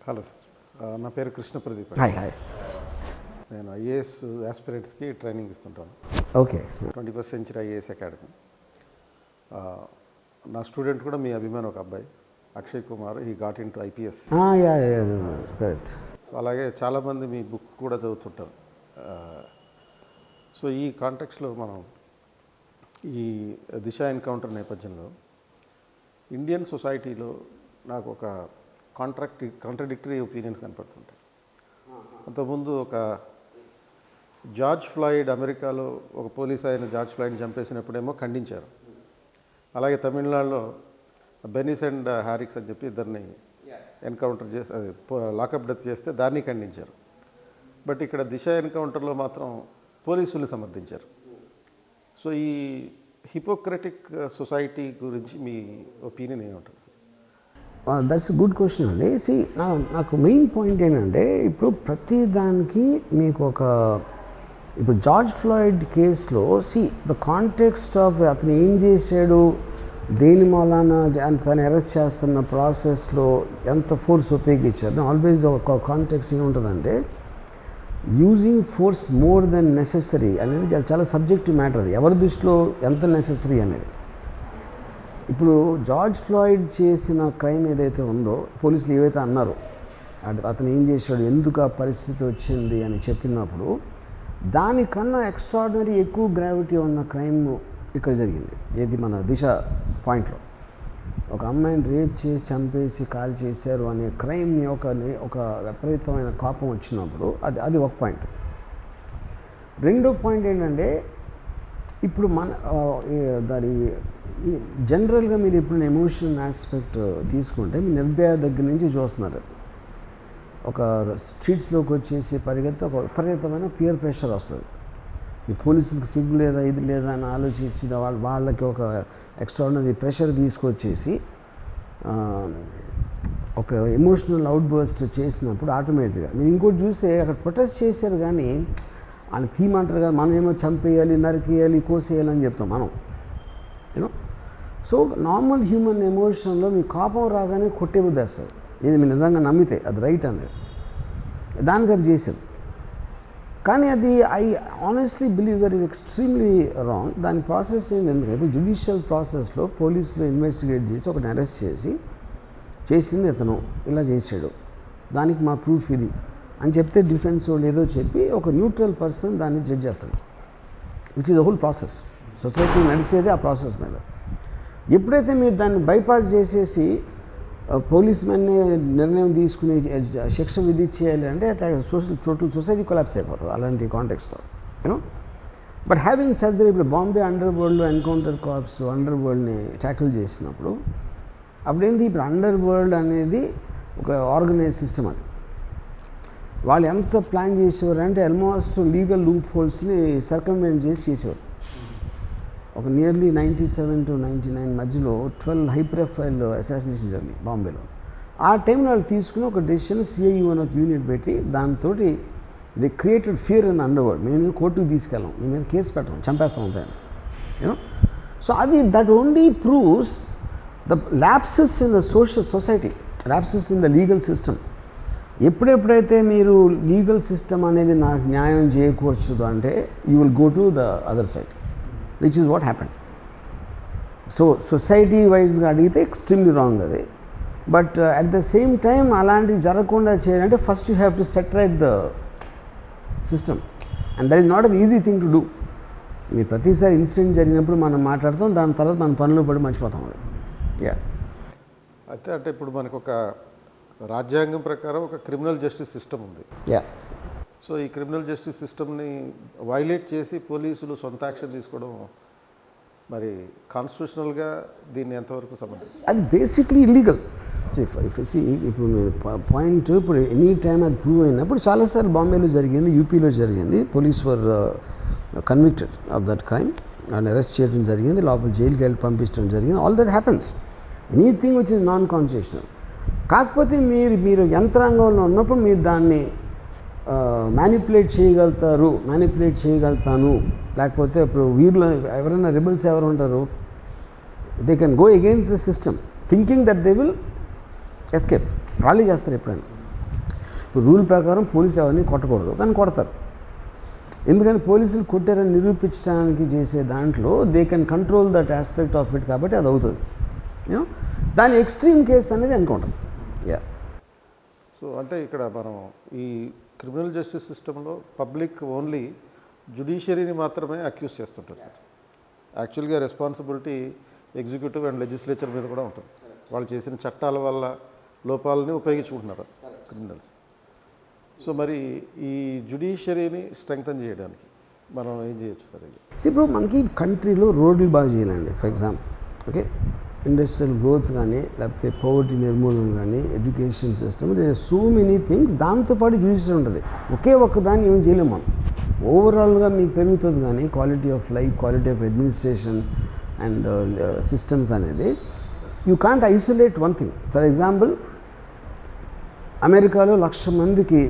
Hello sir, నా పేరు Krishna Pradeep. Hi hi. నేను IAS ఆస్పిరెంట్స్కి ట్రైనింగ్ ఇస్తుంటాను. Okay. 21st century IAS academy. నా స్టూడెంట్ కూడా మీ అభిమానం ఒక అబ్బాయి Akshay Kumar, he got in to IPS. Correct. So అలాగే చాలామంది మీ బుక్ కూడా చదువుతుంటారు. సో ఈ కాంటెక్స్లో మనం ఈ దిశ ఎన్కౌంటర్ నేపథ్యంలో ఇండియన్ సొసైటీలో నాకు ఒక కాంట్రడిక్టరీ ఒపీనియన్స్ కనపడుతుంటాయి. అంతకుముందు ఒక జార్జ్ ఫ్లాయిడ్, అమెరికాలో ఒక పోలీస్ ఆయన జార్జ్ ఫ్లాయిడ్ని చంపేసినప్పుడేమో ఖండించారు. అలాగే తమిళనాడులో బెనిస్ అండ్ హారిక్స్ అని చెప్పి ఇద్దరిని ఎన్కౌంటర్ చేసి అది లాకప్ డెత్ చేస్తే దాన్ని ఖండించారు. బట్ ఇక్కడ దిశ ఎన్కౌంటర్లో మాత్రం పోలీసుల్ని సమర్థించారు. సో ఈ హిపోక్రటిక్ సొసైటీ గురించి మీ ఒపీనియన్ ఏముంటుంది? దట్స్ గుడ్ క్వశ్చన్ అండి. నాకు మెయిన్ పాయింట్ ఏంటంటే, ఇప్పుడు ప్రతి దానికి మీకు ఇప్పుడు జార్జ్ ఫ్లాయిడ్ కేసులో ద కాంటెక్స్ట్ ఆఫ్ అతను ఏం చేశాడు, దేని మూలాన తను అరెస్ట్ చేస్తున్న ప్రాసెస్లో ఎంత ఫోర్స్ ఉపయోగించారు. ఆల్వేస్ ఒక కాంటెక్స్ట్ ఏముంటుందంటే, using force more than necessary అనేది చాలా సబ్జెక్టివ్ మ్యాటర్. అది ఎవరి దృష్టిలో ఎంత నెసెసరీ అనేది. ఇప్పుడు జార్జ్ ఫ్లాయిడ్ చేసిన క్రైమ్ ఏదైతే ఉందో, పోలీసులు ఏవైతే అన్నారో అతను ఏం చేశాడు, ఎందుకు ఆ పరిస్థితి వచ్చింది అని చెప్పినప్పుడు, దానికన్నా ఎక్స్ట్రాడినరీ ఎక్కువ గ్రావిటీ ఉన్న క్రైమ్ ఇక్కడ జరిగింది. ఏది మన దిశ పాయింట్లో ఒక అమ్మాయిని రేప్ చేసి చంపేసి కాల్ చేశారు అనే క్రైమ్ని ఒక విపరీతమైన కోపం వచ్చినప్పుడు అది ఒక పాయింట్. రెండో పాయింట్ ఏంటంటే, ఇప్పుడు దాని జనరల్గా మీరు ఇప్పుడు ఎమోషనల్ ఆస్పెక్ట్ తీసుకుంటే, మీ నిర్భయ దగ్గర నుంచి చూస్తున్నారు. ఒక స్ట్రీట్స్లోకి వచ్చేసి పరిగెత్తి ఒక విపరీతమైన పియర్ ప్రెషర్ వస్తుంది. ఈ పోలీసులకు సిగ్గు లేదా ఇది లేదా అని ఆలోచించి వాళ్ళకి ఒక ఎక్స్ట్రాడినరీ ప్రెషర్ తీసుకొచ్చేసి ఒక ఎమోషనల్ అవుట్ బర్స్ట్ చేసినప్పుడు ఆటోమేటిక్గా మీరు ఇంకోటి చూస్తే అక్కడ ప్రొటెస్ట్ చేశారు, కానీ ఆయన థీమ్ అంటారు కదా, మనం ఏమో చంపేయాలి, నరికేయాలి, కోసేయాలి అని చెప్తాం మనం. యూనో, సో నార్మల్ హ్యూమన్ ఎమోషన్లో మీ కోపం రాగానే కొట్టే బుద్ధి వస్తుంది. ఇది మీరు నిజంగా నమ్మితే అది రైట్ అనేది, దానికి అది చేశారు. కానీ అది I honestly believe that is extremely wrong. దాని ప్రాసెస్ ఏంటి, ఎందుకంటే జ్యుడిషియల్ ప్రాసెస్లో పోలీసులు ఇన్వెస్టిగేట్ చేసి ఒకటి అరెస్ట్ చేసింది ఇతను ఇలా చేశాడు, దానికి మా ప్రూఫ్ ఇది అని చెప్తే డిఫెన్స్ వాళ్ళు ఏదో చెప్పి ఒక న్యూట్రల్ పర్సన్ దాన్ని జడ్జ్ చేస్తాడు, which is the whole process. Society నడిచేది ఆ ప్రాసెస్ మీద. ఎప్పుడైతే మీరు దాన్ని బైపాస్ చేసేసి పోలీస్ మెన్నే నిర్ణయం తీసుకుని శిక్ష విధించేయాలి అంటే అట్లా టోటల్ సొసైటీ కొలాప్స్ అయిపోతుంది అలాంటి కాంటెక్స్లో. You know, but having said that, ఇప్పుడు బాంబే అండర్ వరల్డ్లో ఎన్కౌంటర్ కార్ప్స్ అండర్ వరల్డ్ని ట్యాకిల్ చేసినప్పుడు అప్పుడేంటి, ఇప్పుడు అండర్ వరల్డ్ అనేది ఒక ఆర్గనైజ్ సిస్టమ్. అది వాళ్ళు ఎంత ప్లాన్ చేసేవారు అంటే ఆల్మోస్ట్ లీగల్ లూప్ హోల్స్ని సర్కమ్వెంట్ చేసేవారు. ఒక నియర్లీ 97 to 99 మధ్యలో 12 హై ప్రొఫైల్ అసాసినేషన్ జరిగింది బాంబేలో. ఆ టైంలో వాళ్ళు తీసుకుని ఒక డెసిషన్, CIU అని ఒక యూనిట్ పెట్టి దాంతో they created fear in under world. మేము కోర్టుకు తీసుకెళ్ళాం, మేము మీద కేసు పెట్టాం, చంపేస్తాం ఉంటాయని. యూనో, సో అది that only proves the lapses in the society, lapses in the legal system. ఎప్పుడెప్పుడైతే మీరు లీగల్ సిస్టమ్ అనేది నాకు న్యాయం చేకూర్చదు అంటే you will go to the other side, which is what happened. So society వైజ్గా అడిగితే ఎక్స్ట్రీమ్లీ రాంగ్ అది. But at the same time అలాంటివి జరగకుండా చేయాలంటే first you have to set right the system, and that is not an easy thing to do. మీరు ప్రతిసారి incident జరిగినప్పుడు మనం మాట్లాడతాం, దాని తర్వాత మన పనులు పడి మర్చిపోతాం. యా, అయితే అంటే ఇప్పుడు మనకు ఒక రాజ్యాంగం ప్రకారం ఒక క్రిమినల్ జస్టిస్ సిస్టమ్ ఉంది. యా, సో ఈ క్రిమినల్ జస్టిస్ సిస్టమ్ని వైలేట్ చేసి పోలీసులు సొంత యాక్షన్ తీసుకోవడం మరి కాన్స్టిట్యూషనల్గా దీన్ని ఎంతవరకు సంబంధించి? అది బేసిక్లీ ఇల్లీగల్. ఇప్పుడు మీరు పాయింట్, ఇప్పుడు ఎనీ టైం అది ప్రూవ్ అయినప్పుడు చాలాసార్లు బాంబేలో జరిగింది, యూపీలో జరిగింది. Police were convicted of that crime and arrest చేయడం జరిగింది, లోపల జైలుకి వెళ్ళి పంపించడం జరిగింది. All that happens, anything which is non constitutional. కాకపోతే మీరు యంత్రాంగంలో ఉన్నప్పుడు మీరు దాన్ని మ్యానిపులేట్ చేయగలుగుతాను. లేకపోతే ఇప్పుడు వీళ్ళు ఎవరైనా రిబల్స్ ఎవరు ఉంటారు, they can go against the system thinking that they will escape. వాళ్ళే చేస్తారు ఎప్పుడైనా. ఇప్పుడు రూల్ ప్రకారం పోలీసు ఎవరిని కొట్టకూడదు, కానీ కొడతారు. ఎందుకంటే పోలీసులు కొట్టారని నిరూపించడానికి చేసే దాంట్లో they can control that aspect of it, కాబట్టి అది అవుతుంది. దాని ఎక్స్ట్రీమ్ కేస్ అనేది ఎన్కౌంటర్. సో అంటే ఇక్కడ మనం ఈ క్రిమినల్ జస్టిస్ సిస్టంలో పబ్లిక్ ఓన్లీ జ్యుడిషియరీని మాత్రమే అక్యూజ్ చేస్తుంటారు సార్. యాక్చువల్గా రెస్పాన్సిబిలిటీ ఎగ్జిక్యూటివ్ అండ్ లెజిస్లేచర్ మీద కూడా ఉంటుంది. వాళ్ళు చేసిన చట్టాల వల్ల లోపాలని ఉపయోగించుకుంటున్నారు క్రిమినల్స్. సో మరి ఈ జ్యుడిషియరీని స్ట్రెంగ్తన్ చేయడానికి మనం ఏం చేయొచ్చు సార్? ఇప్పుడు మనకి కంట్రీలో రోడ్లు బాగా చేయాలండి. For example okay, industrial growth కానీ, లేకపోతే పవర్టీ నిర్మూలన కానీ, education system, there so many things. దాంతోపాటు జ్యుడిషియరీ ఉంటుంది. ఒకే ఒక్కదాన్ని ఏం చేయలేము మనం. ఓవరాల్గా మీకు పెరుగుతుంది కానీ quality of life, quality of administration and systems అనేది you can't isolate one thing. For example అమెరికాలో 1,00,000 మందికి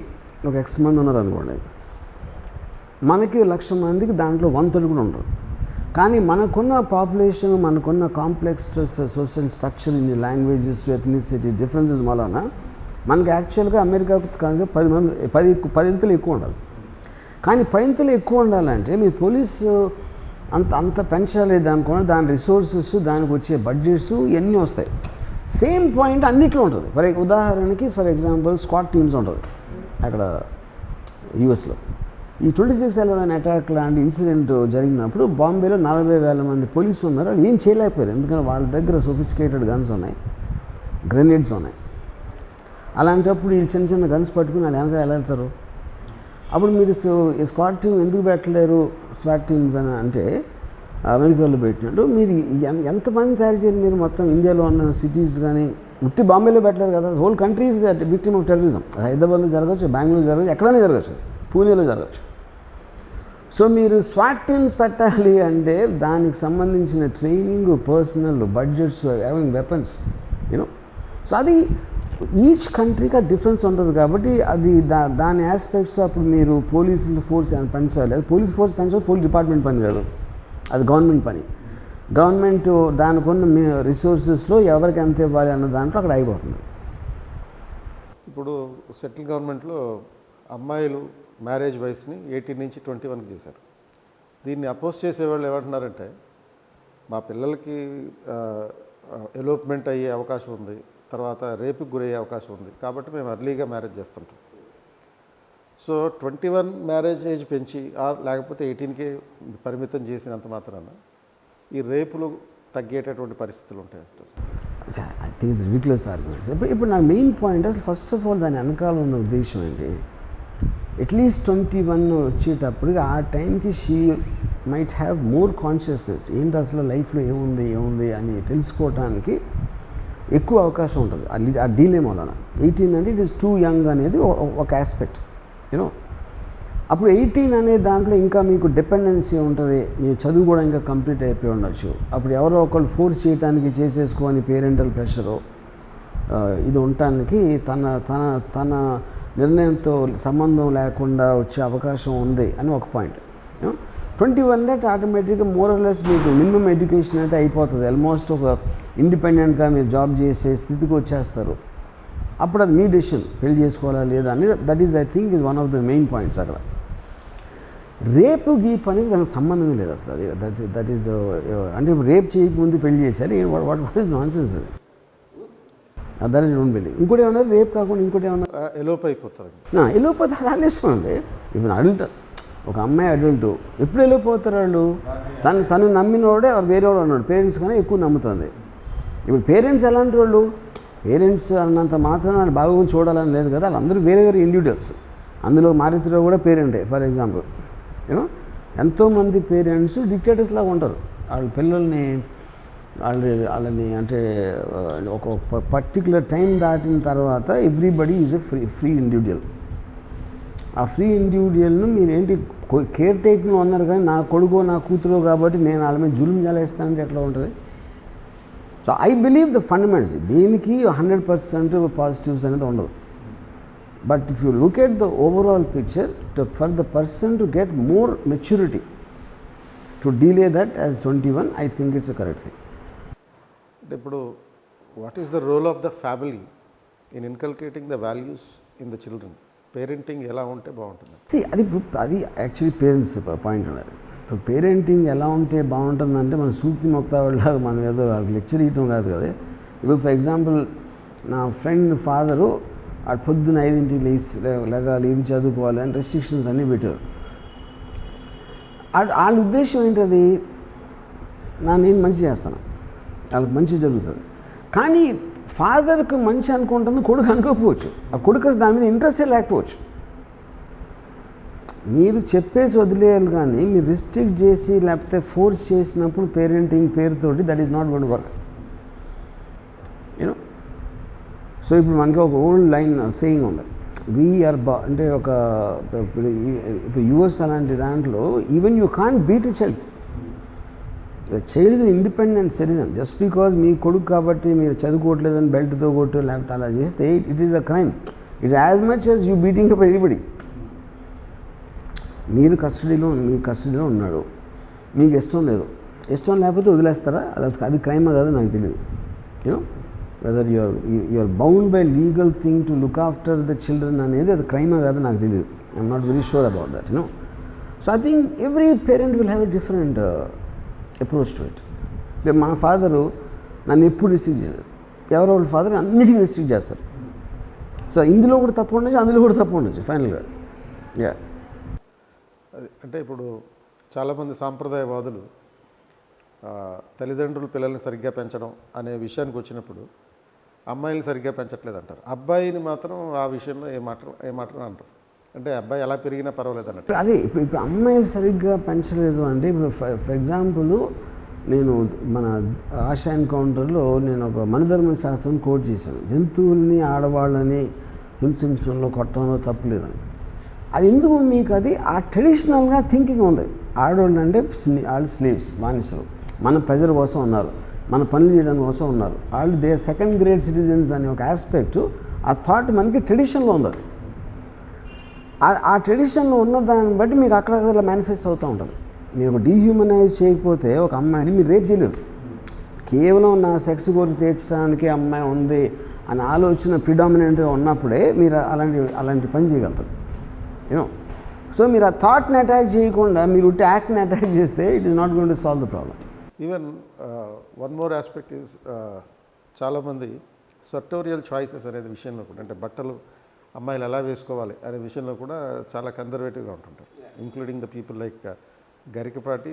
ఒక X మంది ఉన్నారు అనుకోండి, మనకి 1,00,000 మందికి దాంట్లో 1/3 కూడా ఉండరు. కానీ మనకున్న పాపులేషన్, మనకున్న కాంప్లెక్స్ సోషల్ స్ట్రక్చర్, ఇన్ని లాంగ్వేజెస్, ఎథనిసిటీ డిఫరెన్సెస్ వలన మనకి యాక్చువల్గా అమెరికాకు 10 ఇంతలు ఎక్కువ ఉండాలి. కానీ 10 ఇంతలు ఎక్కువ ఉండాలంటే మీ పోలీసు అంత పెంచాలి అనుకోండి, దాని రిసోర్సెస్, దానికి వచ్చే బడ్జెట్స్ ఎన్ని వస్తాయి. సేమ్ పాయింట్ అన్నిట్లో ఉంటుంది. ఉదాహరణకి ఫర్ ఎగ్జాంపుల్ స్క్వాడ్ టీమ్స్ ఉంటుంది అక్కడ యూఎస్లో. ఈ 26/11 అటాక్ లాంటి ఇన్సిడెంట్ జరిగినప్పుడు బాంబేలో 40,000 మంది పోలీసులు ఉన్నారు. వాళ్ళు ఏం చేయలేకపోయారు, ఎందుకంటే వాళ్ళ దగ్గర సొఫిస్టికేటెడ్ గన్స్ ఉన్నాయి, గ్రెనేడ్స్ ఉన్నాయి. అలాంటప్పుడు వీళ్ళు చిన్న చిన్న గన్స్ పట్టుకుని వాళ్ళు వెనక ఎలా వెళ్తారు? అప్పుడు మీరు స్క్వాడ్ టీమ్ ఎందుకు పెట్టలేరు స్వాట్ టీమ్స్ అని అంటే అమెరికాలో పెట్టినట్టు మీరు ఎంతమంది తయారు చేయాలి? మీరు మొత్తం ఇండియాలో ఉన్న సిటీస్ కానీ ఉట్టి బాంబేలో పెట్టలేరు కదా. Whole country is victim of terrorism. హైదరాబాద్లో జరగచ్చు, బెంగళూరు జరగచ్చు, ఎక్కడైనా జరగచ్చు, పూణేలో జరగచ్చు. సో మీరు స్వాట్ టీమ్స్ పెట్టాలి అంటే దానికి సంబంధించిన training, personal, budgets, having weapons, you know. So అది ఈచ్ కంట్రీకి ఆ డిఫరెన్స్ ఉంటుంది. కాబట్టి అది దాని ఆస్పెక్ట్స్ అప్పుడు మీరు పోలీసుల ఫోర్స్ పెంచాలి. అది పోలీస్ ఫోర్స్ పెంచాలి, పోలీస్ డిపార్ట్మెంట్ పని కాదు, అది గవర్నమెంట్ పని. గవర్నమెంట్ దానికున్న రిసోర్సెస్లో ఎవరికి ఎంత ఇవ్వాలి అన్న దాంట్లో అక్కడ అయిపోతుంది. ఇప్పుడు సెంట్రల్ గవర్నమెంట్లో అమ్మాయిలు మ్యారేజ్ వయసుని 18 నుంచి 21కి చేశారు. దీన్ని అపోజ్ చేసేవాళ్ళు ఏమంటున్నారంటే మా పిల్లలకి ఎలోప్మెంట్ అయ్యే అవకాశం ఉంది, తర్వాత రేపుకి గురయ్యే అవకాశం ఉంది, కాబట్టి మేము ఎర్లీగా మ్యారేజ్ చేస్తుంటాం. సో 21 మ్యారేజ్ ఏజ్ పెంచి లేకపోతే 18కే పరిమితం చేసినంత మాత్రాన ఈ రేపులు తగ్గేటటువంటి పరిస్థితులు ఉంటాయి. I think it's ridiculous arguments. ఇప్పుడు నా మెయిన్ పాయింట్ అసలు ఫస్ట్ ఆఫ్ ఆల్ దాని వెనకాల ఉన్న ఉద్దేశం ఏంటి, అట్లీస్ట్ 21 వచ్చేటప్పటికి ఆ టైంకి she might have more consciousness. ఏంటి అసలు లైఫ్లో ఏముంది అని తెలుసుకోవడానికి ఎక్కువ అవకాశం ఉంటుంది ఆ డీలేమ్ వలన. 18 అంటే ఇట్ ఈస్ టూ యంగ్ అనేది ఒక ఆస్పెక్ట్, యూనో. అప్పుడు 18 అనే దాంట్లో ఇంకా మీకు డిపెండెన్సీ ఉంటుంది, మీ చదువు కూడా ఇంకా కంప్లీట్ అయిపోయి ఉండొచ్చు. అప్పుడు ఎవరో ఒకళ్ళు ఫోర్స్ చేయడానికి చేసేసుకొని పేరెంటల్ ప్రెషరు ఇది ఉండటానికి తన నిర్ణయంతో సంబంధం లేకుండా వచ్చే అవకాశం ఉంది అని ఒక పాయింట్. 21 అంటే ఆటోమేటిక్గా మోరల్లెస్ మీకు మినిమం ఎడ్యుకేషన్ అయితే అయిపోతుంది. ఆల్మోస్ట్ ఒక ఇండిపెండెంట్గా మీరు జాబ్ చేసే స్థితికి వచ్చేస్తారు. అప్పుడు అది మీ డెసిషన్, పెళ్లి చేసుకోవాలా లేదా అని. That is I think is one of the main points. అక్కడ రేపు గీప్ అనేది దానికి సంబంధమే లేదు అసలు. అది దట్ ఈజ్ అంటే రేపు చేయకముందు పెళ్లి చేశారు, వాట్ ఈజ్ నాన్ సెన్స్ అది. అదని డోంట్ బిలీవ్. ఇంకోటి ఏమన్నారు, రేపు కాకుండా ఇంకోటి ఏమన్నా ఎలోప్ అయిపోతారు. ఎలోపోతే అది ఇష్టమండి. ఇప్పుడు అడల్ట్ ఒక అమ్మాయి అడల్ట్ ఎప్పుడు వెళ్ళిపోతారు వాళ్ళు? తను నమ్మినోడే వేరే వాడు అన్నాడు. పేరెంట్స్ కన్నా ఎక్కువ నమ్ముతుంది. ఇప్పుడు పేరెంట్స్ ఎలాంటి వాళ్ళు? పేరెంట్స్ అన్నంత మాత్రం వాళ్ళు బాగా చూడాలని లేదు కదా. వాళ్ళందరూ వేరే వేరే ఇండివిజువల్స్. అందులో మారితిలో కూడా పేరెంటే. ఫర్ ఎగ్జాంపుల్ యూనో ఎంతోమంది పేరెంట్స్ డిక్టేటర్స్ లాగా ఉంటారు. వాళ్ళ పిల్లల్ని వాళ్ళని అంటే ఒక పర్టికులర్ టైం దాటిన తర్వాత everybody is a free individual. ఆ ఫ్రీ ఇండివిజువల్ను మీరేంటి కేర్ టేకింగ్ అన్నారు, కానీ నా కొడుకో నా కూతురో కాబట్టి నేను వాళ్ళ మీద జులుం జలేస్తానంటే ఎట్లా ఉంటుంది? So I believe the fundaments. దీనికి 100% పాజిటివ్స్ అనేది ఉండదు. But if you look at the overall picture for the person to get more maturity to delay that as 21, I think it's a correct thing. అంటే ఇప్పుడు what is the role of the family in inculcating the values in the children? Parenting ఎలా ఉంటే బాగుంటుంది? అది actually parents point ఉన్నది. ఇప్పుడు parenting ఎలా ఉంటే బాగుంటుందంటే మన సూక్తి మొక్తావాళ్ళలాగా మనం ఏదో లెక్చర్ ఇవ్వటం కాదు కదా. ఇప్పుడు ఫర్ ఎగ్జాంపుల్ నా ఫ్రెండ్ ఫాదరు ఆ పొద్దున్న 5ంటికి లేగాలి, ఇది చదువుకోవాలి అని రెస్ట్రిక్షన్స్ అన్నీ పెట్టారు. వాళ్ళ ఉద్దేశం ఏంటది, నేను మంచి చేస్తాను, వాళ్ళకి మంచి జరుగుతుంది. కానీ ఫాదర్కి మంచి అనుకుంటుంది, కొడుకు అనుకోకపోవచ్చు. ఆ కొడుకు దాని మీద ఇంట్రెస్టే లేకపోవచ్చు. మీరు చెప్పేసి వదిలేయాలి, కానీ మీరు రిస్ట్రిక్ట్ చేసి లేకపోతే ఫోర్స్ చేసినప్పుడు పేరెంటింగ్ పేరుతోటి that is not going to work, you know. So ఇప్పుడు మనకి ఒక ఓల్డ్ లైన్ సేయింగ్ ఉంది, వీఆర్ అంటే ఒక ఇప్పుడు యూఎస్ అలాంటి దాంట్లో even you can't beat a child. Child is independent citizen. Just because మీ కొడుకు కాబట్టి మీరు చదువుకోవట్లేదని బెల్ట్తో కొట్టు లేకపోతే అలా చేస్తే it is a crime. It's as much as you beating up anybody. మీ కస్టడీలో ఉన్నాడు, మీకు ఇష్టం లేదు, ఇష్టం లేకపోతే వదిలేస్తారా? అది క్రైమా కాదు నాకు తెలియదు. You know whether you are bound by legal thing to look after the children అనేది అది క్రైమా కాదు నాకు తెలియదు. I'm not very sure about that, you know. So I think every parent will have a different approach to it. మా father నన్ను ఎప్పుడు restrict చేయలేదు, ఎవరో వాళ్ళ ఫాదర్ అన్నిటికీ రిస్ట్రిక్ట్ చేస్తారు. సో ఇందులో కూడా తప్పు ఉండొచ్చు, అందులో కూడా తప్పు ఉండొచ్చు ఫైనల్గా. యా, అంటే ఇప్పుడు చాలామంది సాంప్రదాయవాదులు తల్లిదండ్రులు పిల్లల్ని సరిగ్గా పెంచడం అనే విషయానికి వచ్చినప్పుడు అమ్మాయిలు సరిగ్గా పెంచట్లేదు అంటారు, అబ్బాయిని మాత్రం ఆ విషయంలో ఏమాత్రం అంటారు. అంటే అబ్బాయి ఎలా పెరిగినా పర్వాలేదు అన్నట్టు. అదే ఇప్పుడు అమ్మాయిలు సరిగ్గా పెంచలేదు అంటే, ఇప్పుడు ఫర్ ఎగ్జాంపుల్ నేను మన ఆశా ఎన్కౌంటర్లో నేను ఒక మనుధర్మ శాస్త్రం కోట్ చేశాను, జంతువుల్ని ఆడవాళ్ళని హింసించడంలో కొట్టడంలో తప్పులేదని. అది ఎందుకు మీకు అది ఆ ట్రెడిషనల్గా థింకింగ్ ఉంది. ఆడవాళ్ళు అంటే వాళ్ళు స్లేవ్స్, బానిసలు, మన ప్రజల కోసం ఉన్నారు, మన పనులు చేయడం కోసం ఉన్నారు, వాళ్ళు దే సెకండ్ గ్రేడ్ సిటిజన్స్ అనే ఒక ఆస్పెక్ట్, ఆ థాట్ మనకి ట్రెడిషన్లో ఉంది. ఆ ట్రెడిషన్లో ఉన్న దాన్ని బట్టి మీకు అక్కడక్కడ ఇలా మేనిఫెస్ట్ అవుతూ ఉంటుంది. మీరు డీహ్యూమనైజ్ చేయకపోతే ఒక అమ్మాయిని మీరు రేప్ చేయలేరు. కేవలం నా సెక్స్ కోరిక తీర్చడానికి అమ్మాయి ఉంది అనే ఆలోచన ప్రిడామినెంట్గా ఉన్నప్పుడే మీరు అలాంటి పని చేయగలుగుతారు, యూనో. సో మీరు ఆ థాట్ని అటాక్ చేయకుండా మీరు యాక్ట్ని అటాక్ చేస్తే it is not going to solve the problem. Even one more aspect is చాలామంది సర్టోరియల్ చాయిసెస్ అనేది విషయంలో కూడా, అంటే బట్టలు అమ్మాయిలు ఎలా వేసుకోవాలి అనే విషయంలో కూడా చాలా కన్జర్వేటివ్గా ఉంటుంటారు. Including the people like Garikapati,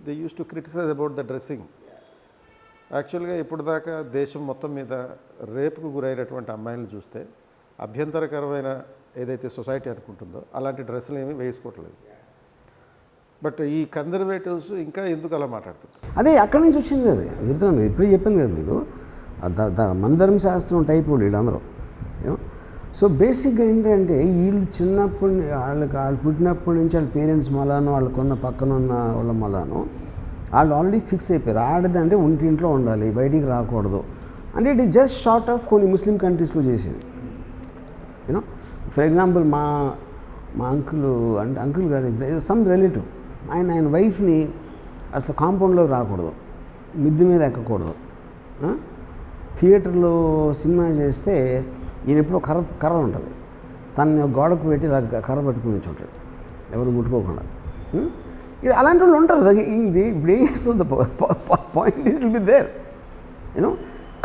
they use to criticize about the dressing. యాక్చువల్గా ఇప్పుడు దాకా దేశం మొత్తం మీద రేపుకు గురైనటువంటి అమ్మాయిలను చూస్తే అభ్యంతరకరమైన ఏదైతే సొసైటీ అనుకుంటుందో అలాంటి డ్రెస్సులు ఏమీ వేసుకోవట్లేదు. బట్ ఈ కన్జర్వేటివ్స్ ఇంకా ఎందుకు అలా మాట్లాడుతారు? అదే అక్కడి నుంచి వచ్చింది, అది చెప్తున్నాను, ఇప్పుడు చెప్పాను కదా మీకు, మనధర్మ శాస్త్రం టైప్ వీళ్ళందరూ. సో బేసిక్గా ఏంటంటే వీళ్ళు చిన్నప్పటి వాళ్ళు పుట్టినప్పటి నుంచి వాళ్ళ పేరెంట్స్ మలానో వాళ్ళకున్న పక్కన ఉన్న వాళ్ళ మలానో వాళ్ళు ఆల్రెడీ ఫిక్స్ అయిపోయారు. ఆడదంటే ఒంటింట్లో ఉండాలి, బయటికి రాకూడదు. అంటే it is just short of కొన్ని ముస్లిం కంట్రీస్లో చేసేది, యూనో. ఫర్ ఎగ్జాంపుల్ మా అంకుల్ కాదు, సమ్ రిలేటివ్, ఆయన వైఫ్ని అసలు కాంపౌండ్లో రాకూడదు, మిద్దె మీద ఎక్కకూడదు. థియేటర్లో సినిమా చేస్తే ఈయన ఎప్పుడో కర్ర ఉంటుంది, తనని గోడకు పెట్టి ఇలా కర్ర పట్టుకుని ఉంటాడు, ఎవరు ముట్టుకోకుండా. అలాంటి వాళ్ళు ఉంటారు. ఇప్పుడు ఏం చేస్తుంది, point is will be there, you know.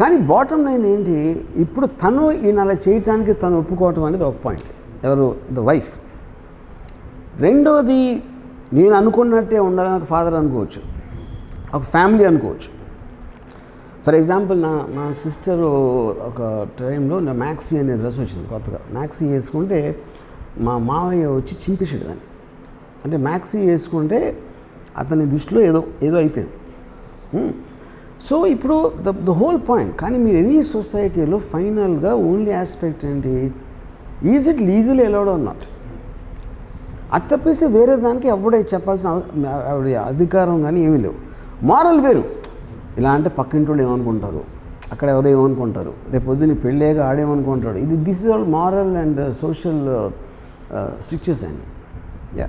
కానీ బాటమ్ లైన్ ఏంటి, ఇప్పుడు తను ఈయన అలా చేయటానికి తను ఒప్పుకోవటం అనేది ఒక పాయింట్, ఎవరు, ద వైఫ్. రెండోది, నేను అనుకున్నట్టే ఉండాలని ఒక ఫాదర్ అనుకోవచ్చు, ఒక ఫ్యామిలీ అనుకోవచ్చు. ఫర్ ఎగ్జాంపుల్ నా సిస్టర్ ఒక టైంలో నా మ్యాక్సీ అనే డ్రెస్ వచ్చింది కొత్తగా. మ్యాక్సీ వేసుకుంటే మా మావయ్య వచ్చి చింపేసాడు దాన్ని. అంటే మ్యాక్సీ వేసుకుంటే అతని దృష్టిలో ఏదో అయిపోయింది. సో ఇప్పుడు ద హోల్ పాయింట్. కానీ మీరు ఎనీ సొసైటీలో ఫైనల్గా ఓన్లీ ఆస్పెక్ట్ ఏంటి, is it legal allowed or not. అది తప్పిస్తే వేరే దానికి ఎవడే చెప్పాల్సిన అధికారం కానీ ఏమీ లేవు. మారల్ వేరు. ఇలా అంటే పక్కింటి వాళ్ళు ఏమనుకుంటారు, అక్కడ ఎవరు ఏమనుకుంటారు, రేపు పొద్దున్న పెళ్ళేగా ఆడేమనుకుంటాడు. This is all moral and social strictures అండి. యా,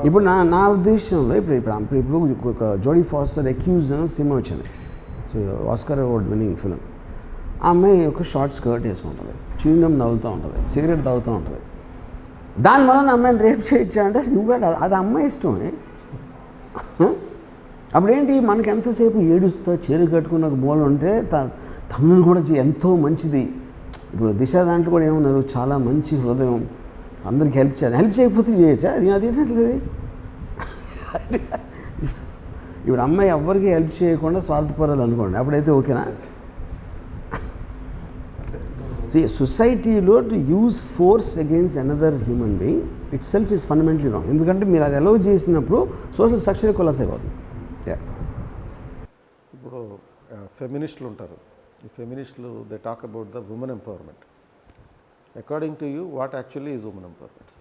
ఇప్పుడు నా ఉద్దేశంలో ఇప్పుడు ఒక జోడీ ఫాస్టర్ అక్యూజ్ అని ఒక సినిమా వచ్చింది, so Oscar award winning film. ఆ అమ్మాయి ఒక షార్ట్ స్కర్ట్ వేసుకుంటుంది, చూయింగం నవ్వుతూ ఉంటుంది, సిగరెట్ తాగుతూ ఉంటుంది. దానివల్ల నా అమ్మాయిని రేప్ చేయొచ్చా అంటే నువ్వు అది అమ్మాయి ఇష్టమే. అప్పుడేంటి మనకి ఎంతసేపు ఏడుస్తా చీర కట్టుకున్న ఒక మూల ఉంటే తమిళ్ కూడా ఎంతో మంచిది. ఇప్పుడు దిశ దాంట్లో కూడా ఏమన్నారు, చాలా మంచి హృదయం, అందరికి హెల్ప్ చేయాలి. హెల్ప్ చేయకపోతే చేయొచ్చా? అది ఏంటంటే ఇప్పుడు అమ్మాయి ఎవ్వరికి హెల్ప్ చేయకుండా స్వార్థపరాలు అనుకోండి, అప్పుడైతే ఓకేనా? సొసైటీలో to use force against another human being it self is fundamentally wrong. ఎందుకంటే మీరు అది అలౌ చేసినప్పుడు సోషల్ స్ట్రక్చర్ కొలాప్స్ అయిపోతుంది. ఇప్పుడు ఫెమినిస్టులు ఉంటారు. ఈ ఫెమినిస్టులు they talk about the women empowerment. According to you what actually is women empowerment?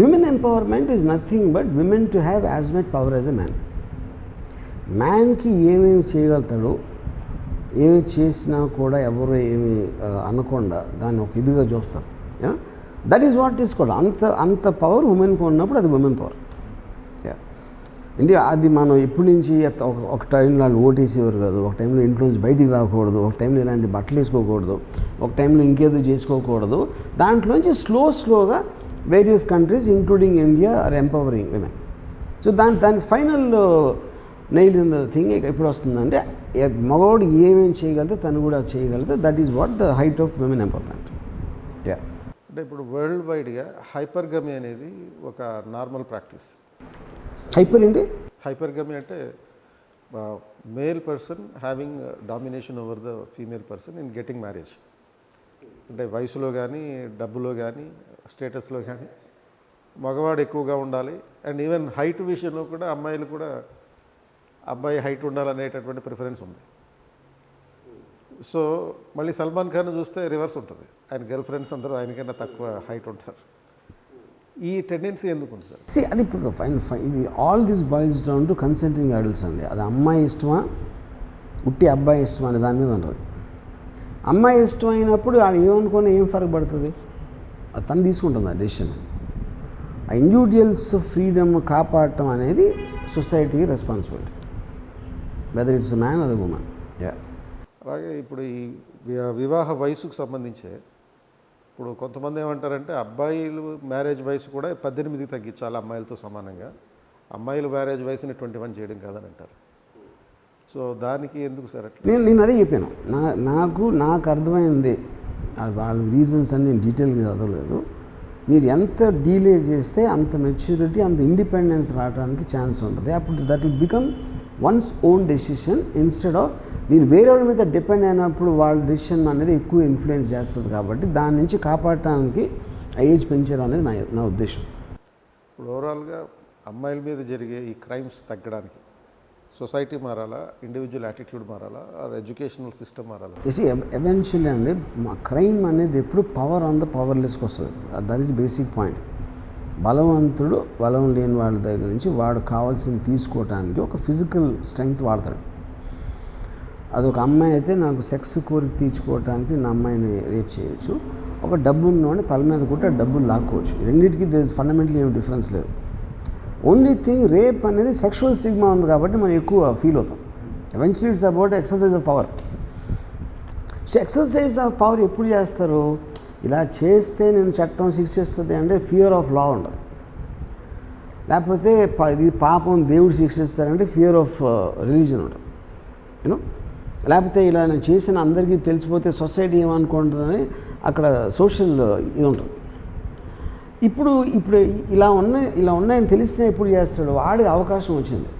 Women empowerment is nothing but women to have as much power as a man. మ్యాన్కి ఏమేమి చేయగలుగుతాడో, ఏమి చేసినా కూడా ఎవరు ఏమి అనకుండా దాన్ని ఒక ఇదిగా చూస్తారు. దట్ ఈస్ వాట్ ఈస్ కూడా అంత పవర్ ఉమెన్కి ఉన్నప్పుడు అది ఉమెన్ పవర్. అంటే అది మనం ఎప్పటి నుంచి ఒక టైంలో వాళ్ళు ఓటేసేవారు కాదు, ఒక టైంలో ఇంట్లోంచి బయటికి రాకూడదు, ఒక టైంలో ఇలాంటి బట్టలు వేసుకోకూడదు, ఒక టైంలో ఇంకేదో చేసుకోకూడదు. దాంట్లోంచి స్లోగా various countries including India are empowering women. So దాని final nail in the thing ఎప్పుడు వస్తుందంటే మగవాడు ఏమేమి చేయగలితే తను కూడా చేయగలిగితే that is what the height of women empowerment. అంటే ఇప్పుడు వరల్డ్ వైడ్గా హైపర్గమి అనేది ఒక నార్మల్ ప్రాక్టీస్. హైపర్ ఏంటి? హైపర్గమి అంటే male person having domination over the female person in getting marriage. అంటే వయసులో కానీ, డబ్బులో కానీ, స్టేటస్లో కానీ మగవాడు ఎక్కువగా ఉండాలి. అండ్ ఈవెన్ హైట్ విషయంలో కూడా అమ్మాయిలు కూడా అబ్బాయి హైట్ ఉండాలనేటటువంటి ప్రిఫరెన్స్ ఉంది. సో మళ్ళీ సల్మాన్ ఖాన్ చూస్తే రివర్స్ ఉంటుంది. ఆయన గర్ల్ ఫ్రెండ్స్ అందరూ ఆయనకైనా తక్కువ హైట్ ఉంటారు. ఈ టెండెన్సీ ఎందుకు ఉంది సార్? అది ఇప్పుడు fine all this boils down to consenting adults అండి. అది అమ్మాయి ఇష్టమా ఉట్టి అబ్బాయి ఇష్టమా అనే దాని మీద ఉంటుంది. అమ్మాయి ఇష్టం అయినప్పుడు అది ఏమనుకుని ఏం ఫరక్ పడుతుంది, అది తను తీసుకుంటుంది ఆ డెసిషన్. ఆ ఇండివిజువల్స్ ఫ్రీడమ్ కాపాడటం అనేది సొసైటీకి responsibility, whether it's man or women. అలాగే ఇప్పుడు ఈ వివాహ వయసుకు సంబంధించే ఇప్పుడు కొంతమంది ఏమంటారంటే అబ్బాయిలు మ్యారేజ్ వయసు కూడా 18కి తగ్గించాలి అమ్మాయిలతో సమానంగా, అమ్మాయిలు మ్యారేజ్ వయసుని 21 చేయడం కాదని అంటారు. సో దానికి ఎందుకు సార్ అట్లా? నేను అదే చెప్పాను. నాకు అర్థమైంది, వాళ్ళ రీజన్స్ అన్ని నేను డీటెయిల్గా చదవలేదు. మీరు ఎంత డీలే చేస్తే అంత మెచ్యూరిటీ, అంత ఇండిపెండెన్స్ రావడానికి ఛాన్స్ ఉంటుంది. అప్పుడు that will become once own decision instead of మీరు వేరే వాళ్ళ మీద డిపెండ్ అయినప్పుడు వాళ్ళ డెసిషన్ అనేది ఎక్కువ ఇన్ఫ్లుయెన్స్ చేస్తుంది. కాబట్టి దాని నుంచి కాపాడటానికి ఏజ్ పెంచడం అనేది నా ఉద్దేశం. ఇప్పుడు ఓవరాల్గా అమ్మాయిల మీద జరిగే ఈ క్రైమ్స్ తగ్గడానికి సొసైటీ మారాలా, ఇండివిజువల్ యాటిట్యూడ్ మారాలా, ఆర్ ఎడ్యుకేషనల్ సిస్టమ్ మారాలా? ఎవెన్చువల్లీ అండి క్రైమ్ అనేది ఎప్పుడు పవర్ ఆన్ ద పవర్లెస్కి వస్తుంది. That is basic point. బలవంతుడు బలం లేని వాళ్ళ దగ్గర నుంచి వాడు కావాల్సింది తీసుకోవటానికి ఒక ఫిజికల్ స్ట్రెంగ్త్ వాడతాడు. అదొక అమ్మాయి అయితే నాకు సెక్స్ కోరిక తీర్చుకోవటానికి నా అమ్మాయిని రేప్ చేయొచ్చు. ఒక డబ్బు ఉన్నవాడిని తల మీద కూడా డబ్బులు లాక్కోవచ్చు. రెండింటికి దేర్ ఇస్ ఫండమెంటలీ ఏం డిఫరెన్స్ లేదు. ఓన్లీ థింగ్ రేప్ అనేది సెక్షువల్ స్టిగ్మా ఉంది కాబట్టి మనం ఎక్కువ ఫీల్ అవుతాం. Eventually it's about exercise of power. So exercise of power ఎప్పుడు చేస్తారు? ఇలా చేస్తే నేను చట్టం శిక్షిస్తుంది అంటే ఫియర్ ఆఫ్ లా ఉండదు. లేకపోతే ఇది పాపం దేవుడు శిక్షిస్తారంటే ఫియర్ ఆఫ్ రిలీజన్ ఉంటుంది. యూనో, లేకపోతే ఇలా నేను చేసిన అందరికీ తెలిసిపోతే సొసైటీ ఏమనుకుంటుందని అక్కడ సోషల్ ఇది ఉంటుంది. ఇప్పుడు ఇలా ఉన్నాయని తెలిసినా ఎప్పుడు చేస్తాడు? వాడికి అవకాశం వచ్చింది,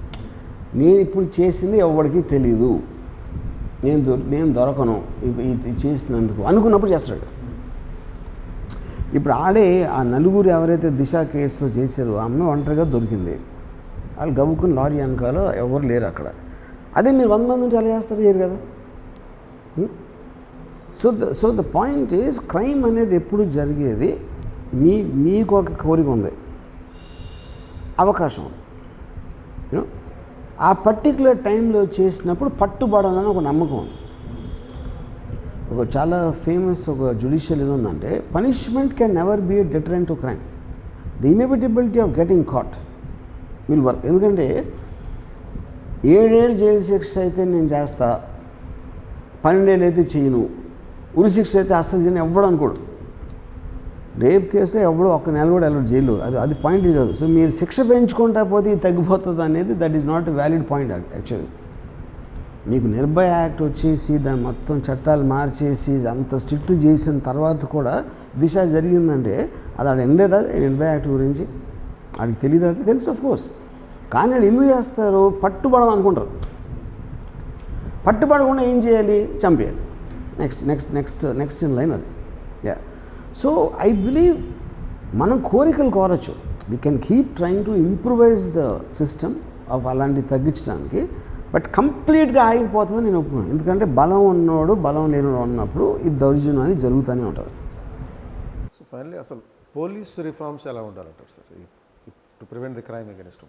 నేను ఇప్పుడు చేసింది ఎవరికి తెలీదు, నేను దొరకను ఇది చేసినందుకు అనుకున్నప్పుడు చేస్తాడు. ఇప్పుడు ఆ నలుగురు ఎవరైతే దిశ కేసులో చేశారో ఆ అమ్మాయి ఒంటరిగా దొరికింది. వాళ్ళు గవ్వుకుని లారీ వెనకాల ఎవరు లేరు అక్కడ. అదే మీరు 100 మంది ఉంటే ఎలా చేస్తారు? చేయరు కదా. So the point is crime అనేది ఎప్పుడు జరిగేది మీకు ఒక కోరిక ఉంది, అవకాశం ఉంది, ఆ పర్టికులర్ టైంలో చేసినప్పుడు పట్టుబడాలని ఒక నమ్మకం ఉంది. ఒక చాలా ఫేమస్ ఒక జ్యుడిషియల్ ఇది ఉందంటే punishment can never be a deterrent to crime. The inevitability of getting caught will work. ఎందుకంటే 7 ఏళ్ళు జైలు శిక్ష అయితే నేను చేస్తా, 12 ఏళ్ళు అయితే చేయను, ఉరి శిక్ష అయితే అసలు జైలు ఎవ్వడు అనుకోడు. రేప్ కేసులో ఎవడో ఒక్క నెల కూడా వెళ్ళడు జైలు. అది పాయింట్ కాదు. సో మీరు శిక్ష పెంచుకుంటా పోతే ఇది తగ్గిపోతుంది అనేది that is not a valid point actually. మీకు నిర్భయ యాక్ట్ వచ్చేసి దాని మొత్తం చట్టాలు మార్చేసి అంత స్ట్రిక్ట్ చేసిన తర్వాత కూడా దిశ జరిగిందంటే అది ఆడ ఎండలేదా నిర్భయ యాక్ట్ గురించి? ఆడికి తెలియదు అంటే తెలుసు ఆఫ్ కోర్స్. కానీ వాళ్ళు ఎందుకు చేస్తారు? పట్టుబడం అనుకుంటారు. పట్టుబడకుండా ఏం చేయాలి? చంపేయాలి. నెక్స్ట్ ఇన్ లైన్ అది. యా. సో ఐ బిలీవ్ మనం కోరికలు కోరచ్చు. We can keep trying to improvise the system of అలాంటివి తగ్గించడానికి. బట్ కంప్లీట్గా ఆగిపోతుందని నేను ఒప్పుకున్నాను. ఎందుకంటే బలం ఉన్నవాడు బలం లేనివాడు ఉన్నప్పుడు ఈ దౌర్జన్యం అనేది జరుగుతూనే ఉంటుంది. సో ఫైనల్లీ అసలు పోలీస్ రిఫార్మ్స్ ఎలా ఉండాలంటారు sir to prevent the crime against?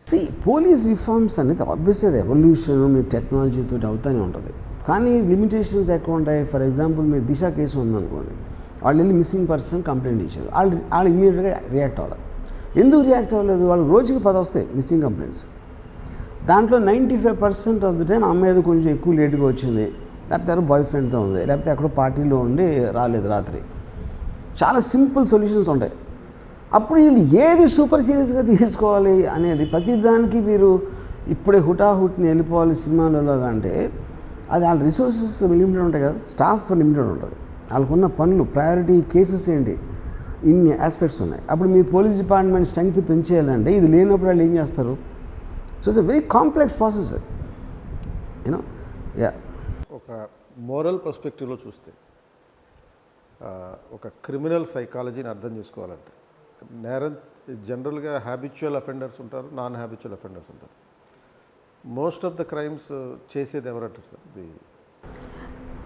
Police reforms అనేది ఆబ్వియస్లీ అది ఎవల్యూషన్ మీ టెక్నాలజీతో అవుతూనే ఉంటుంది. కానీ లిమిటేషన్స్ ఎక్కువ ఉంటాయి. ఫర్ ఎగ్జాంపుల్ మీరు దిశ కేసు ఉందనుకోండి, వాళ్ళు వెళ్ళి మిస్సింగ్ పర్సన్ కంప్లైంట్ ఇచ్చారు. వాళ్ళు ఇమీడియట్గా రియాక్ట్ అవ్వాలి. ఎందుకు రియాక్ట్ అవ్వలేదు? వాళ్ళు రోజుకి 10 వస్తాయి మిస్సింగ్ కంప్లైంట్స్. దాంట్లో 95% ఆఫ్ ది టైం అమ్మాయి ఏదో కొంచెం ఎక్కువ లేట్గా వచ్చింది, లేకపోతే ఎవరో బాయ్ ఫ్రెండ్తో ఉంది, లేకపోతే ఎక్కడో పార్టీలో ఉండి రాలేదు రాత్రి. చాలా సింపుల్ సొల్యూషన్స్ ఉంటాయి. అప్పుడు వీళ్ళు ఏది సూపర్ సీరియస్గా తీసుకోవాలి అనేది ప్రతిదానికి మీరు ఇప్పుడే హుటాహుట్ని వెళ్ళిపోవాలి సినిమాలలో. అంటే అది వాళ్ళ రిసోర్సెస్ లిమిటెడ్ ఉంటాయి కదా, స్టాఫ్ లిమిటెడ్ ఉంటుంది. వాళ్ళకున్న పనులు ప్రయారిటీ కేసెస్ ఏంటి, ఇన్ని ఆస్పెక్ట్స్ ఉన్నాయి. అప్పుడు మీ పోలీస్ డిపార్ట్మెంట్ స్ట్రెంగ్త్ పెంచేయాలంటే ఇది లేనప్పుడు వాళ్ళు ఏం చేస్తారు? So it's a very complex process you know. Yeah. ఒక మోరల్ పర్స్పెక్టివ్లో చూస్తే ఒక క్రిమినల్ సైకాలజీని అర్థం చేసుకోవాలంటే నేరం జనరల్గా హ్యాబిచువల్ అఫెండర్స్ ఉంటారు, నాన్ హ్యాబిచువల్ అఫెండర్స్ ఉంటారు. మోస్ట్ ఆఫ్ ద క్రైమ్స్ చేసేది ఎవరంటారు సార్?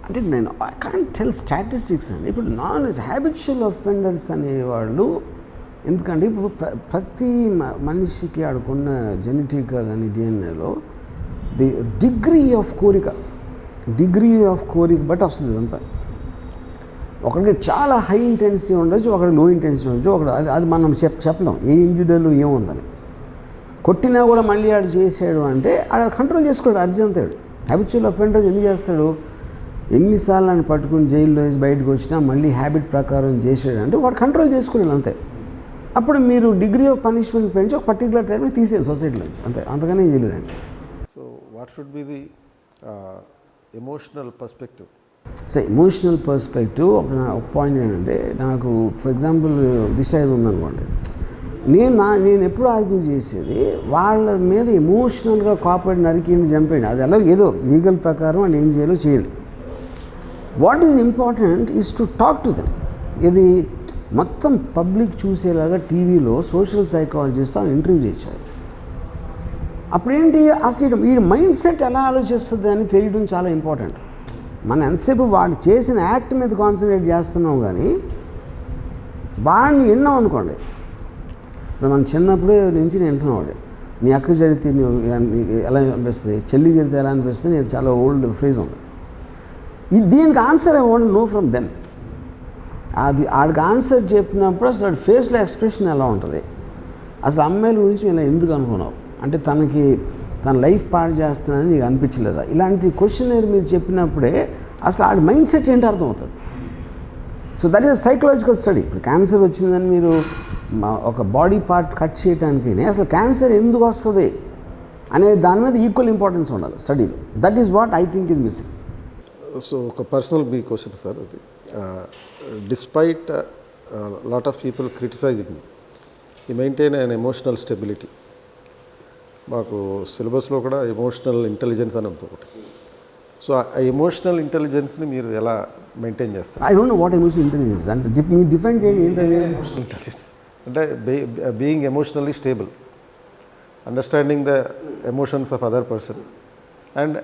అంటే నేను ఐ కాంట్ టెల్ స్టాటిస్టిక్స్ అండి. ఇప్పుడు నాన్ హ్యాబిచువల్ అఫెండర్స్ అనేవాళ్ళు ఎందుకంటే ఇప్పుడు ప్రతి మనిషికి ఆడుకున్న జెనెటిక్గా కానీ డిఎన్ఏలో ది డిగ్రీ ఆఫ్ కోరిక బట్టి వస్తుంది ఇదంతా. ఒకరికి చాలా హై ఇంటెన్సిటీ ఉండొచ్చు, ఒకరికి లో ఇంటెన్సిటీ ఉండొచ్చు. అది మనం చెప్పలేం ఏ ఇండివిజువల్ ఏముందని. కొట్టినా కూడా మళ్ళీ ఆడు చేసాడు అంటే ఆడ కంట్రోల్ చేసుకోడు, అర్జెంతాడు. హ్యాబిచువల్ అఫెండర్స్ ఎందుకు చేస్తాడు? ఎన్నిసార్లు ఆయన పట్టుకుని జైల్లో వేసి బయటకు వచ్చినా మళ్ళీ హ్యాబిట్ ప్రకారం చేసాడు అంటే వాడు కంట్రోల్ చేసుకోలేదు అంతే. అప్పుడు మీరు డిగ్రీ ఆఫ్ పనిష్మెంట్ పెంచి ఒక పర్టికులర్ టైంలో తీసేయాలి సొసైటీలో నుంచి అంతే, అంతగానే చేయలేదండి. So what should be the emotional perspective? Emotional perspective ఒక పాయింట్ ఏంటంటే, నాకు ఫర్ ఎగ్జాంపుల్ దిశ ఇది ఉందనుకోండి, నేను ఎప్పుడు ఆర్గ్యూ చేసేది వాళ్ళ మీద ఎమోషనల్గా కాపాడి నరికేయండి చంపేయండి, అది ఎలా ఏదో లీగల్ ప్రకారం వాళ్ళు ఏం చేయాలో చేయండి. What is important is to talk to them. ఇది మొత్తం పబ్లిక్ చూసేలాగా టీవీలో సోషల్ సైకాలజిస్ట్తో ఇంటర్వ్యూ చేశారు. అప్పుడేంటి అసలు ఈ మైండ్ సెట్ ఎలా ఆలోచిస్తుంది అని తెలియడం చాలా ఇంపార్టెంట్. మనం ఎంతసేపు వాడు చేసిన యాక్ట్ మీద కాన్సన్ట్రేట్ చేస్తున్నాం కానీ వాడిని విన్నాం అనుకోండి. ఇప్పుడు మనం చిన్నప్పుడే నుంచి నేను వింటున్నాడు, నీ అక్క జరిగితే ఎలా అనిపిస్తుంది, చెల్లి జరిగితే ఎలా అనిపిస్తుంది, నేను చాలా ఓల్డ్ ఫ్రేజ్ ఉంది. దీనికి answer I want know from them. అది ఆడికి ఆన్సర్ చెప్పినప్పుడు అసలు వాడి ఫేస్లో ఎక్స్ప్రెషన్ ఎలా ఉంటుంది, అసలు అమ్మాయిల గురించి ఇలా ఎందుకు అనుకున్నావు అంటే తన లైఫ్ పాడు చేస్తున్నానని నీకు అనిపించలేదా, ఇలాంటి క్వశ్చన్ మీరు చెప్పినప్పుడే అసలు ఆడి మైండ్ సెట్ ఏంటి అర్థమవుతుంది. So that is psychological study. ఇప్పుడు క్యాన్సర్ వచ్చిందని మీరు ఒక బాడీ పార్ట్ కట్ చేయడానికి అసలు క్యాన్సర్ ఎందుకు వస్తుంది అనే దాని మీద ఈక్వల్ ఇంపార్టెన్స్ ఉండాలి స్టడీలో. That is what I think is missing. So ఒక పర్సనల్ మీ క్వశ్చన్ సార్, అది despite lot of people criticising you maintain an emotional stability. మాకు సిలబస్లో కూడా ఎమోషనల్ ఇంటెలిజెన్స్ అని ఉంది ఒకటి. సో ఆ ఎమోషనల్ ఇంటెలిజెన్స్ని మీరు ఎలా మెయింటైన్ చేస్తారు? I don't know what emotional intelligence అంటే మీ డిఫైన్ ఏంటి? ఎమోషనల్ ఇంటెలిజెన్స్ అంటే being emotionally stable, understanding the emotions of other person and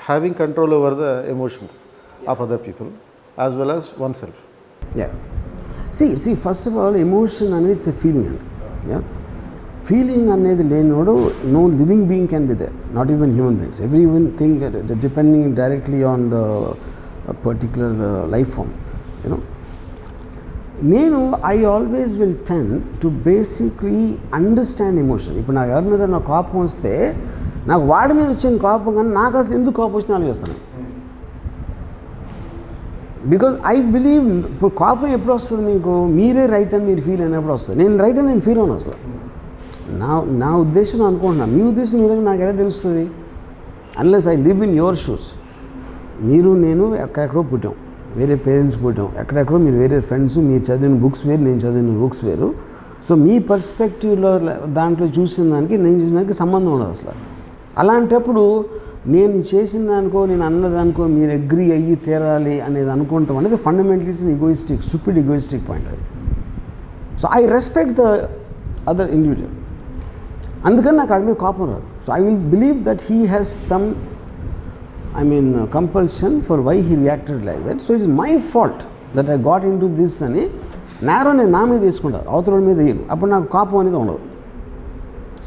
having control over the emotions of other people as well as oneself. Yeah. See, first of all, emotion అనేది it's a feeling. Yeah. Feeling అనేది లేనోడు no living being can be there, not even human beings. Every thing depending directly on the particular life form, you know. I always will tend to basically understand emotion. ఇప్పుడు నాకు ఎవరి మీద నా కోపం వస్తే నాకు వాడి మీద వచ్చిన కోపం కానీ నాకు అసలు ఎందుకు కోపం వచ్చినా ఆలోచిస్తాను. బికాజ్ ఐ బిలీవ్ ఇప్పుడు కోపం ఎప్పుడు వస్తుంది మీకు, మీరే రైట్ అని మీరు ఫీల్ అయినప్పుడు వస్తుంది. నేను రైట్ అని నేను ఫీల్ అవును అసలు. నా ఉద్దేశం అనుకుంటున్నాను, మీ ఉద్దేశం మీరే నాకు ఎలా తెలుస్తుంది? Unless I live in your shoes. మీరు నేను ఎక్కడెక్కడో పుట్టాం, వేరే పేరెంట్స్ పుట్టాం, ఎక్కడెక్కడో మీరు వేరే ఫ్రెండ్స్, మీరు చదివిన బుక్స్ వేరు, నేను చదివిన బుక్స్ వేరు. సో మీ పర్స్పెక్టివ్లో దాంట్లో చూసిన దానికి నేను చూసిన దానికి సంబంధం ఉండదు అసలు. అలాంటప్పుడు నేను చేసిన దానికో నేను అన్నదానికో మీరు అగ్రీ అయ్యి తీరాలి అనేది అనుకుంటాం అనేది fundamentally it's egoistic, stupid egoistic point అది. So I respect the other individual. అందుకని నాకు వాడి మీద కోపం రాదు. So I will believe that he has some compulsion for why he reacted like that. So it's my fault that I got in to this అని narrow నేను నా మీద తీసుకుంటాను, అవతల మీద వేయను. అప్పుడు నాకు కోపం అనేది ఉండదు.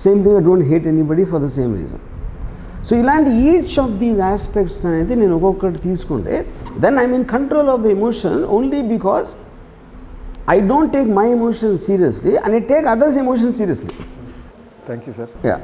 Same thing, I don't hate anybody for the same reason. So ఇలాంటి ఈచ్ ఆఫ్ దీస్ ఆస్పెక్ట్స్ అనేది నేను ఒక్కొక్కటి తీసుకుంటే then I mean control of the emotion only because I don't take my emotion seriously and I take others emotion seriously. Thank you sir. Yeah.